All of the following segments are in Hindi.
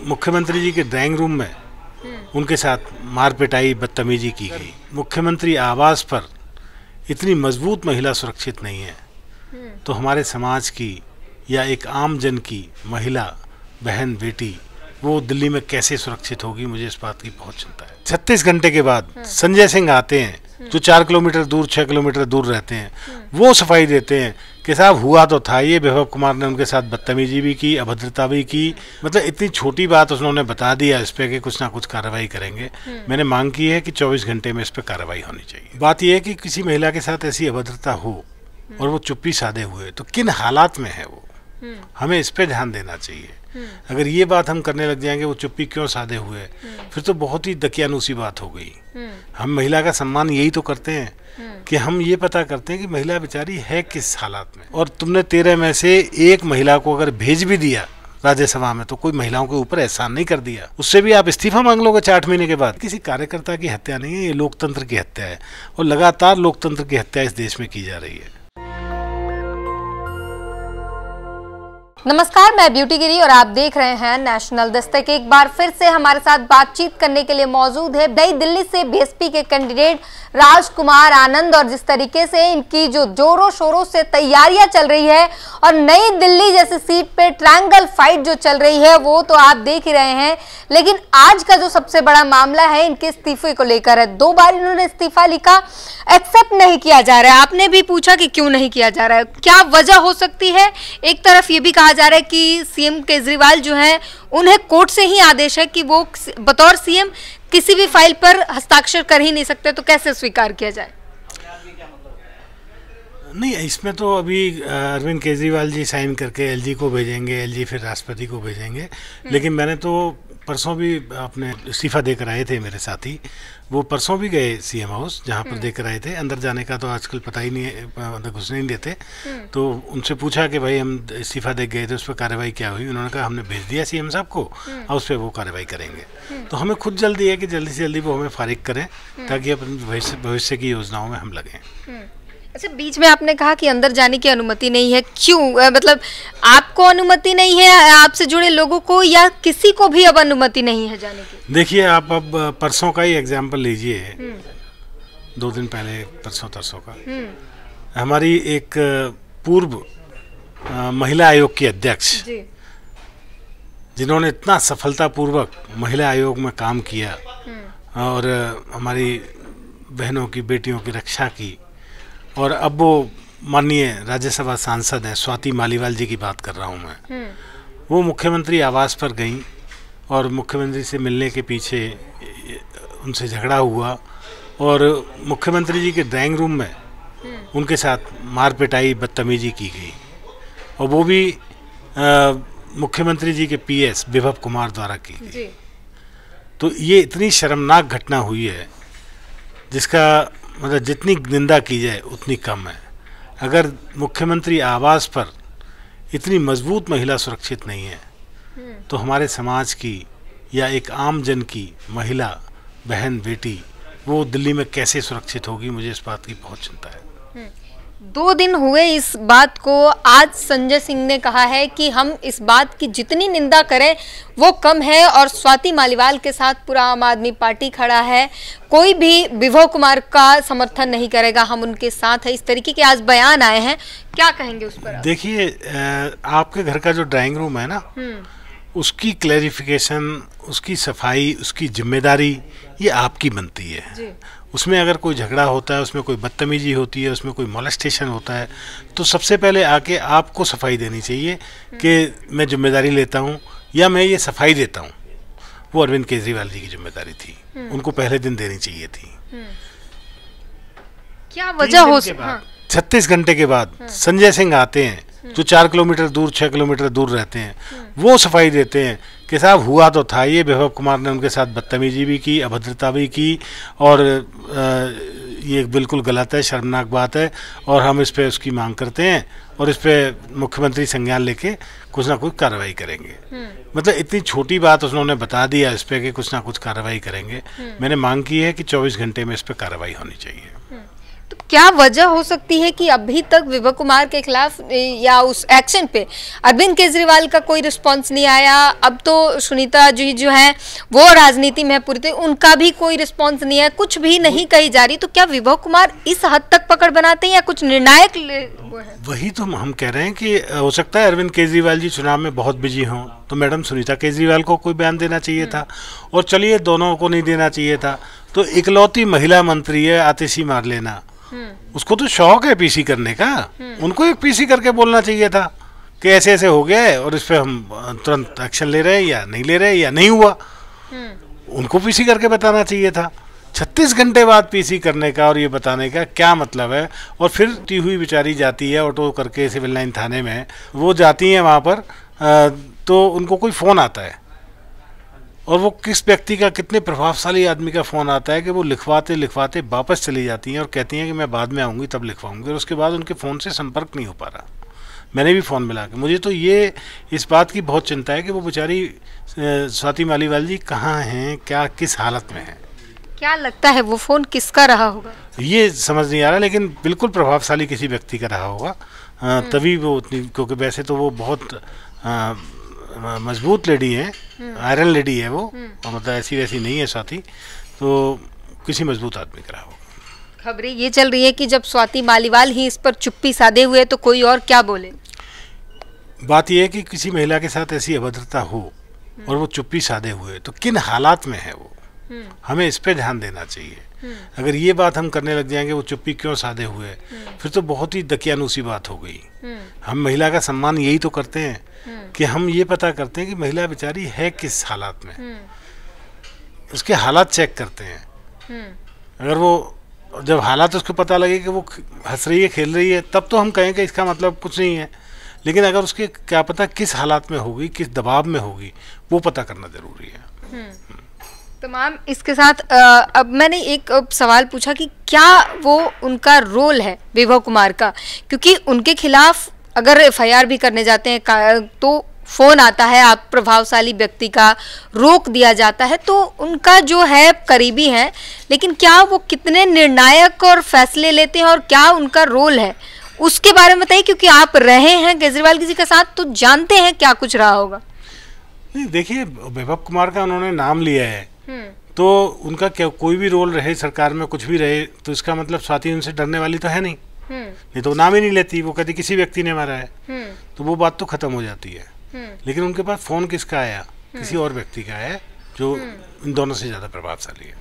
मुख्यमंत्री जी के ड्राइंग रूम में उनके साथ मार पिटाई बदतमीजी की गई। मुख्यमंत्री आवास पर इतनी मजबूत महिला सुरक्षित नहीं है, तो हमारे समाज की या एक आम जन की महिला बहन बेटी वो दिल्ली में कैसे सुरक्षित होगी, मुझे इस बात की बहुत चिंता है। 36 घंटे के बाद संजय सिंह आते हैं जो 4 किलोमीटर दूर 6 किलोमीटर दूर रहते हैं, वो सफाई देते हैं कि साहब हुआ तो था ये, विभव कुमार ने उनके साथ बदतमीजी भी की, अभद्रता भी की। मतलब इतनी छोटी बात उन्होंने बता दिया इस पे कि कुछ ना कुछ कार्रवाई करेंगे। मैंने मांग की है कि 24 घंटे में इस पे कार्रवाई होनी चाहिए। बात यह है कि किसी महिला के साथ ऐसी अभद्रता हो और वो चुप्पी साधे हुए, तो किन हालात में है वो, हमें इस पे ध्यान देना चाहिए। अगर ये बात हम करने लग जाएंगे वो चुप्पी क्यों साधे हुए, फिर तो बहुत ही दकियानूसी बात हो गई। हम महिला का सम्मान यही तो करते हैं कि हम ये पता करते हैं कि महिला बेचारी है किस हालात में। और तुमने 13 में से एक महिला को अगर भेज भी दिया राज्यसभा में, तो कोई महिलाओं के ऊपर एहसान नहीं कर दिया, उससे भी आप इस्तीफा मांग लोगे 8 महीने के बाद। किसी कार्यकर्ता की हत्या नहीं है, ये लोकतंत्र की हत्या है और लगातार लोकतंत्र की हत्या इस देश में की जा रही है। नमस्कार, मैं ब्यूटी गिरी और आप देख रहे हैं नेशनल दस्तक। एक बार फिर से हमारे साथ बातचीत करने के लिए मौजूद है नई दिल्ली से बीएसपी के कैंडिडेट राजकुमार आनंद। और जिस तरीके से इनकी जो जोरों शोरों से तैयारियां चल रही है और नई दिल्ली जैसी सीट पे ट्रायंगल फाइट जो चल रही है वो तो आप देख ही रहे हैं। लेकिन आज का जो सबसे बड़ा मामला है इनके इस्तीफे को लेकर है। 2 बार इन्होंने इस्तीफा लिखा, एक्सेप्ट नहीं किया जा रहा है। आपने भी पूछा कि क्यों नहीं किया जा रहा है, क्या वजह हो सकती है। एक तरफ ये भी कहा जा रहा है कि सीएम केजरीवाल जो है उन्हें कोर्ट से ही आदेश है कि वो बतौर सीएम किसी भी फाइल पर हस्ताक्षर कर ही नहीं सकते, तो कैसे स्वीकार किया जाए। नहीं, इसमें तो अभी अरविंद केजरीवाल जी साइन करके एलजी को भेजेंगे, एलजी फिर राष्ट्रपति को भेजेंगे। लेकिन मैंने तो परसों भी अपने इस्तीफा देकर आए थे मेरे साथी, वो परसों भी गए सीएम हाउस जहाँ पर देकर आए थे। अंदर जाने का तो आजकल पता ही नहीं है, अंदर घुसने नहीं देते। तो उनसे पूछा कि भाई हम इस्तीफा दे गए थे, उस पर कार्रवाई क्या हुई। उन्होंने कहा हमने भेज दिया सीएम साहब को और उस पर वो कार्रवाई करेंगे। तो हमें खुद जल्दी है कि जल्दी से जल्दी वो हमें फारिग करें ताकि अपने भविष्य की योजनाओं में हम लगें। अच्छा, बीच में आपने कहा कि अंदर जाने की अनुमति नहीं है, क्यों? मतलब आपको अनुमति नहीं है, आपसे जुड़े लोगों को, या किसी को भी अब अनुमति नहीं है जाने की? देखिए, आप अब परसों का ही एग्जाम्पल लीजिए। 2 दिन पहले परसों तरसों का हमारी एक पूर्व महिला आयोग की अध्यक्ष जिन्होंने इतना सफलतापूर्वक महिला आयोग में काम किया और हमारी बहनों की बेटियों की रक्षा की, और अब वो माननीय राज्यसभा सांसद हैं, स्वाति मालीवाल जी की बात कर रहा हूँ मैं। वो मुख्यमंत्री आवास पर गई और मुख्यमंत्री से मिलने के पीछे उनसे झगड़ा हुआ और मुख्यमंत्री जी के ड्राइंग रूम में उनके साथ मार पिटाई बदतमीजी की गई, और वो भी मुख्यमंत्री जी के पीएस विभव कुमार द्वारा की गई। तो ये इतनी शर्मनाक घटना हुई है जिसका मतलब जितनी निंदा की जाए उतनी कम है। अगर मुख्यमंत्री आवास पर इतनी मजबूत महिला सुरक्षित नहीं है, तो हमारे समाज की या एक आम जन की महिला बहन बेटी वो दिल्ली में कैसे सुरक्षित होगी, मुझे इस बात की बहुत चिंता है। 2 दिन हुए इस बात को। आज संजय सिंह ने कहा है कि हम इस बात की जितनी निंदा करें वो कम है, और स्वाति मालीवाल के साथ पूरा आम आदमी पार्टी खड़ा है, कोई भी विभव कुमार का समर्थन नहीं करेगा, हम उनके साथ है। इस तरीके के आज बयान आए हैं, क्या कहेंगे उस पर? देखिए, आपके घर का जो ड्राइंग रूम है ना, उसकी क्लैरिफिकेशन, उसकी सफाई, उसकी जिम्मेदारी ये आपकी बनती है। उसमें अगर कोई झगड़ा होता है, उसमें कोई बदतमीजी होती है, उसमें कोई मोलेस्टेशन होता है, तो सबसे पहले आके आपको सफाई देनी चाहिए कि मैं जिम्मेदारी लेता हूँ या मैं ये सफाई देता हूँ। वो अरविंद केजरीवाल जी की जिम्मेदारी थी, उनको पहले दिन देनी चाहिए थी। क्या वजह हो सकती है? 36 घंटे के बाद संजय सिंह आते हैं जो 4 किलोमीटर दूर 6 किलोमीटर दूर रहते हैं, वो सफाई देते हैं कि साहब हुआ तो था ये, विभव कुमार ने उनके साथ बदतमीजी भी की, अभद्रता भी की, और ये बिल्कुल गलत है, शर्मनाक बात है, और हम इस पे उसकी मांग करते हैं और इस पे मुख्यमंत्री संज्ञान लेके कुछ ना कुछ कार्रवाई करेंगे। मतलब इतनी छोटी बात उन्होंने बता दिया इस पे कि कुछ ना कुछ कार्रवाई करेंगे। मैंने मांग की है कि 24 घंटे में इस पे कार्रवाई होनी चाहिए। तो क्या वजह हो सकती है कि अभी तक विभा कुमार के खिलाफ या उस एक्शन पे अरविंद केजरीवाल का कोई रिस्पांस नहीं आया? अब तो सुनीता जी जो है वो राजनीति में पूरी तरह, उनका भी कोई रिस्पांस नहीं है, कुछ भी नहीं कही जा रही। तो क्या विभा कुमार इस हद तक पकड़ बनाते हैं या कुछ निर्णायक वो है? वही तो हम कह रहे हैं कि हो सकता है अरविंद केजरीवाल जी चुनाव में बहुत बिजी हों, तो मैडम सुनीता केजरीवाल को कोई बयान देना चाहिए था, और चलिए दोनों को नहीं देना चाहिए था, तो इकलौती महिला मंत्री है आतिशी मार लेना, उसको तो शौक है पीसी करने का, उनको एक पीसी करके बोलना चाहिए था कि ऐसे ऐसे हो गया है और इस पे हम तुरंत एक्शन ले रहे हैं या नहीं ले रहे या नहीं हुआ, उनको पीसी करके बताना चाहिए था। 36 घंटे बाद पीसी करने का और ये बताने का क्या मतलब है? और फिर टी हुई बेचारी जाती है ऑटो करके सिविल लाइन थाने में, वो जाती हैं वहाँ पर, तो उनको कोई फ़ोन आता है, और वो किस व्यक्ति का, कितने प्रभावशाली आदमी का फ़ोन आता है कि वो लिखवाते लिखवाते वापस चली जाती हैं और कहती हैं कि मैं बाद में आऊँगी तब लिखवाऊँगी, और उसके बाद उनके फ़ोन से संपर्क नहीं हो पा रहा। मैंने भी फ़ोन मिला के, मुझे तो ये इस बात की बहुत चिंता है कि वो बेचारी स्वाति मालीवाल जी कहाँ हैं, क्या किस हालत में हैं। क्या लगता है वो फ़ोन किसका रहा होगा? ये समझ नहीं आ रहा, लेकिन बिल्कुल प्रभावशाली किसी व्यक्ति का रहा होगा, तभी वो उतनी, क्योंकि वैसे तो वो बहुत मजबूत लेडी है, आयरन लेडी है वो, और मतलब ऐसी वैसी नहीं है स्वाति, तो किसी मजबूत आदमी का रहा होगा। खबरें ये चल रही है कि जब स्वाति मालीवाल ही इस पर चुप्पी साधे हुए तो कोई और क्या बोले? बात यह है कि किसी महिला के साथ ऐसी अभद्रता हो और वो चुप्पी साधे हुए तो किन हालात में है वो, हमें इस पे ध्यान देना चाहिए। अगर ये बात हम करने लग जाएंगे वो चुप्पी क्यों साधे हुए, फिर तो बहुत ही दकियानूसी बात हो गई। हम महिला का सम्मान यही तो करते हैं कि हम ये पता करते हैं कि महिला बेचारी है किस हालात में, उसके हालात चेक करते हैं। अगर वो, जब हालात उसको पता लगे कि वो हंस रही है, खेल रही है, तब तो हम कहें कि इसका मतलब कुछ नहीं है, लेकिन अगर उसके क्या पता किस हालात में होगी, किस दबाव में होगी, वो पता करना जरूरी है। तो मैम इसके साथ अब मैंने एक सवाल पूछा कि क्या वो उनका रोल है विभा कुमार का, क्योंकि उनके खिलाफ अगर एफआईआर भी करने जाते हैं तो फ़ोन आता है आप प्रभावशाली व्यक्ति का, रोक दिया जाता है, तो उनका जो है करीबी है, लेकिन क्या वो कितने निर्णायक और फैसले लेते हैं और क्या उनका रोल है उसके बारे में बताइए, क्योंकि आप रहे हैं केजरीवाल जी के साथ तो जानते हैं क्या कुछ रहा होगा। देखिए विभा कुमार का उन्होंने नाम लिया है, तो उनका क्या कोई भी रोल रहे सरकार में, कुछ भी रहे, तो इसका मतलब स्वाति उनसे डरने वाली तो है नहीं, नहीं तो नाम ही नहीं लेती, वो कहती किसी व्यक्ति ने मारा है, तो वो बात तो खत्म हो जाती है। लेकिन उनके पास फोन किसका आया, किसी और व्यक्ति का है जो इन दोनों से ज्यादा प्रभावशाली है।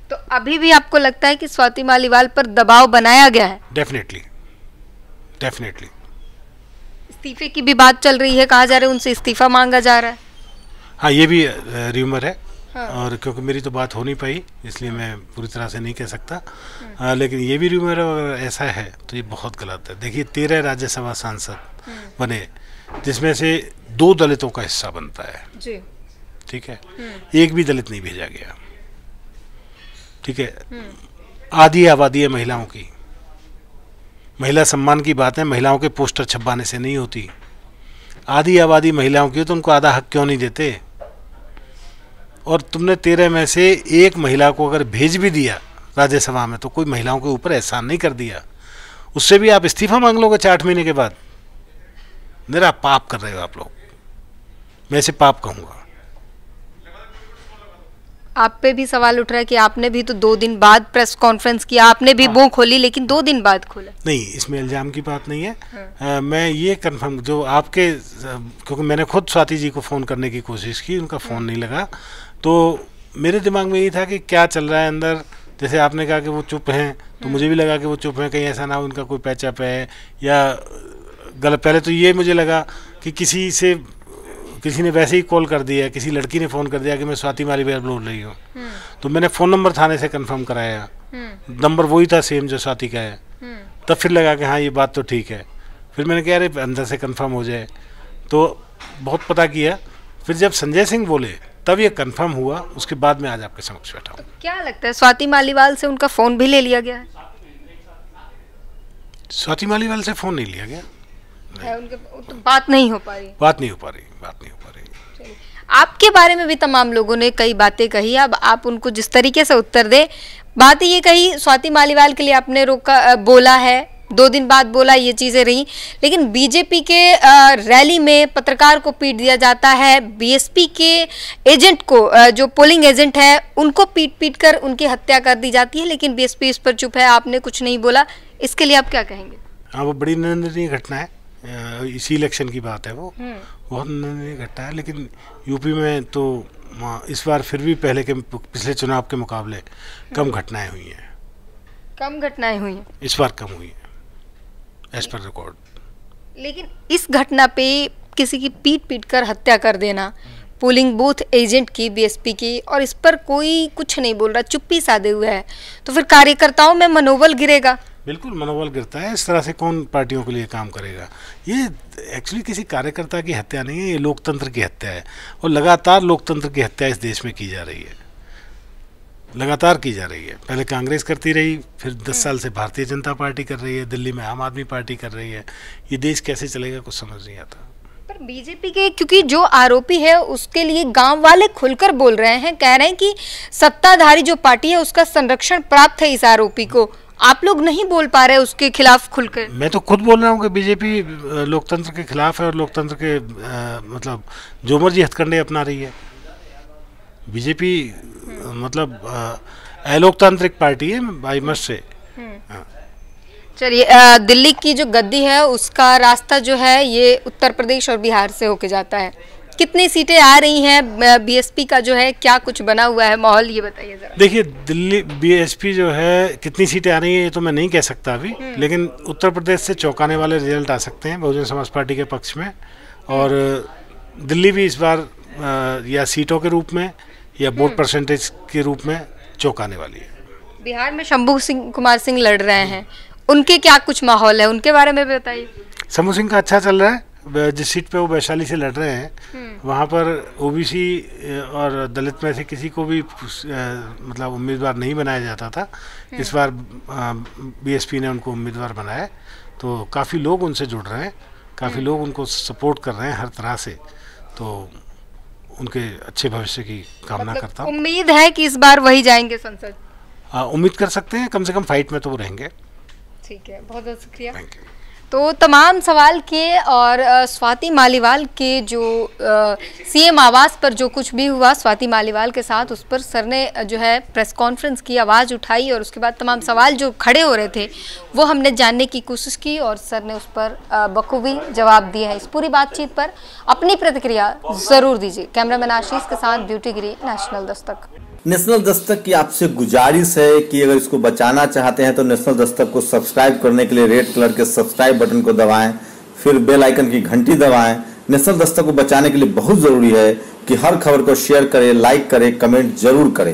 तो अभी भी आपको लगता है कि स्वाति मालीवाल पर दबाव बनाया गया है? Definitely definitely. इस्तीफे की भी बात चल रही है, कहा जा रहा है उनसे इस्तीफा मांगा जा रहा है। हाँ ये भी र्यूमर है। हाँ। और क्योंकि मेरी तो बात हो नहीं पाई इसलिए मैं पूरी तरह से नहीं कह सकता, लेकिन ये भी र्यूमर है, अगर ऐसा है तो ये बहुत गलत है। देखिए 13 राज्यसभा सांसद बने जिसमें से 2 दलितों का हिस्सा बनता है जी। ठीक है, एक भी दलित नहीं भेजा गया। ठीक है, आधी आबादी है महिलाओं की, महिला सम्मान की बात है, महिलाओं के पोस्टर छपवाने से नहीं होती। आधी आबादी महिलाओं की, तो उनको आधा हक क्यों नहीं देते? और तुमने 13 में से एक महिला को अगर भेज भी दिया राज्यसभा में तो कोई महिलाओं के ऊपर एहसान नहीं कर दिया, उससे भी आप इस्तीफा मांग लोगे 8 महीने के बाद। मेरा पाप कर रहे हो आप लोग, मैं इसे पाप कहूंगा। आप पे भी सवाल उठ रहा है कि आपने भी तो 2 दिन बाद प्रेस कॉन्फ्रेंस किया, आपने भी मुंह खोली, लेकिन 2 दिन बाद खोला। नहीं, इसमें इल्जाम की बात नहीं है। मैं ये कंफर्म, जो आपके, क्योंकि मैंने खुद स्वाति जी को फ़ोन करने की कोशिश की, उनका फ़ोन नहीं लगा, तो मेरे दिमाग में ये था कि क्या चल रहा है अंदर। जैसे आपने कहा कि वो चुप हैं, तो मुझे भी लगा कि वो चुप हैं, कहीं ऐसा ना हो उनका कोई पैचअप है या गलत। पहले तो ये मुझे लगा कि किसी ने वैसे ही कॉल कर दिया, किसी लड़की ने फ़ोन कर दिया कि मैं स्वाति मालीवाल बोल रही हूँ, तो मैंने फ़ोन नंबर थाने से कंफर्म कराया, नंबर वही था सेम जो स्वाति का है। तब फिर लगा कि हाँ ये बात तो ठीक है। फिर मैंने कहा अरे अंदर से कंफर्म हो जाए, तो बहुत पता किया। फिर जब संजय सिंह बोले तब ये कंफर्म हुआ, उसके बाद मैं आज आपके समक्ष बैठा हूँ। तो क्या लगता है स्वाति मालीवाल से उनका फ़ोन भी ले लिया गया है? स्वाति मालीवाल से फ़ोन नहीं लिया गया, उनके तो बात नहीं हो पा रही। बात नहीं हो पा रही। आपके बारे में भी तमाम लोगों ने कई बातें कही, अब आप उनको जिस तरीके से उत्तर दें। बात ये कही स्वाति मालीवाल के लिए आपने रोका, बोला है, 2 दिन बाद बोला, ये चीजें रही, लेकिन बीजेपी के रैली में पत्रकार को पीट दिया जाता है, बीएसपी के एजेंट को, जो पोलिंग एजेंट है उनको पीट कर उनकी हत्या कर दी जाती है, लेकिन बीएसपी इस पर चुप है, आपने कुछ नहीं बोला, इसके लिए आप क्या कहेंगे? हाँ, वो बड़ी निंदनीय घटना है, इसी इलेक्शन की बात है, वो बहुत निंदनीय घटना है। लेकिन यूपी में तो इस बार फिर भी पिछले चुनाव के मुकाबले कम घटनाएं हुई हैं। कम घटनाएं हुई हैं इस बार, कम हुई है एज पर रिकॉर्ड। लेकिन इस घटना पे किसी की पीट कर हत्या कर देना, पोलिंग बूथ एजेंट की, बीएसपी की, और इस पर कोई कुछ नहीं बोल रहा, चुप्पी साधे हुए है, तो फिर कार्यकर्ताओं में मनोबल गिरेगा। बिल्कुल मनोबल गिरता है, इस तरह से कौन पार्टियों के लिए काम करेगा। ये एक्चुअली किसी कार्यकर्ता की हत्या नहीं है, ये लोकतंत्र की हत्या है, और लगातार लोकतंत्र की हत्या इस देश में की जा रही है, लगातार की जा रही है। पहले कांग्रेस करती रही, फिर 10 साल से भारतीय जनता पार्टी कर रही है, दिल्ली में आम आदमी पार्टी कर रही है। ये देश कैसे चलेगा कुछ समझ नहीं आता। पर बीजेपी के, क्योंकि जो आरोपी है उसके लिए गांव वाले खुलकर बोल रहे हैं, कह रहे हैं कि सत्ताधारी जो पार्टी है उसका संरक्षण प्राप्त है इस आरोपी को, आप लोग नहीं बोल पा रहे उसके खिलाफ खुलकर। मैं तो खुद बोल रहा हूँ कि बीजेपी लोकतंत्र के खिलाफ है, और लोकतंत्र के मतलब जो मर्जी हथकंडे अपना रही है। बीजेपी मतलब अलोकतांत्रिक पार्टी है, आई मस्ट से। चलिए, दिल्ली की जो गद्दी है उसका रास्ता जो है ये उत्तर प्रदेश और बिहार से होके जाता है। कितनी सीटें आ रही हैं बीएसपी का, जो है क्या कुछ बना हुआ है माहौल, ये बताइए जरा। देखिए, दिल्ली बीएसपी जो है कितनी सीटें आ रही हैं ये तो मैं नहीं कह सकता अभी, लेकिन उत्तर प्रदेश से चौंकाने वाले रिजल्ट आ सकते हैं बहुजन समाज पार्टी के पक्ष में। और दिल्ली भी इस बार या सीटों के रूप में या वोट परसेंटेज के रूप में चौंकाने वाली है। बिहार में शंभू कुमार सिंह लड़ रहे हैं, उनके क्या कुछ माहौल है, उनके बारे में बताइए। शंभू सिंह का अच्छा चल रहा है, जिस सीट पे वो वैशाली से लड़ रहे हैं वहाँ पर ओबीसी और दलित में से किसी को भी मतलब उम्मीदवार नहीं बनाया जाता था। इस बार बीएसपी ने उनको उम्मीदवार बनाया, तो काफ़ी लोग उनसे जुड़ रहे हैं, काफ़ी लोग उनको सपोर्ट कर रहे हैं हर तरह से, तो उनके अच्छे भविष्य की कामना करता हूँ। उम्मीद है कि इस बार वही जाएंगे संसद? उम्मीद कर सकते हैं, कम से कम फाइट में तो वो रहेंगे। ठीक है, बहुत बहुत शुक्रिया। Thank you. तो तमाम सवाल किए, और स्वाति मालीवाल के जो सीएम आवास पर जो कुछ भी हुआ स्वाति मालीवाल के साथ, उस पर सर ने जो है प्रेस कॉन्फ्रेंस की, आवाज़ उठाई, और उसके बाद तमाम सवाल जो खड़े हो रहे थे वो हमने जानने की कोशिश की, और सर ने उस पर बखूबी जवाब दिए हैं। इस पूरी बातचीत पर अपनी प्रतिक्रिया ज़रूर दीजिए। कैमरामैन आशीष के साथ ब्यूटी गिरी, नेशनल दस्तक। नेशनल दस्तक की आपसे गुजारिश है कि अगर इसको बचाना चाहते हैं तो नेशनल दस्तक को सब्सक्राइब करने के लिए रेड कलर के सब्सक्राइब बटन को दबाएं, फिर बेल आइकन की घंटी दबाएं। नेशनल दस्तक को बचाने के लिए बहुत जरूरी है कि हर खबर को शेयर करें, लाइक करें, कमेंट जरूर करें।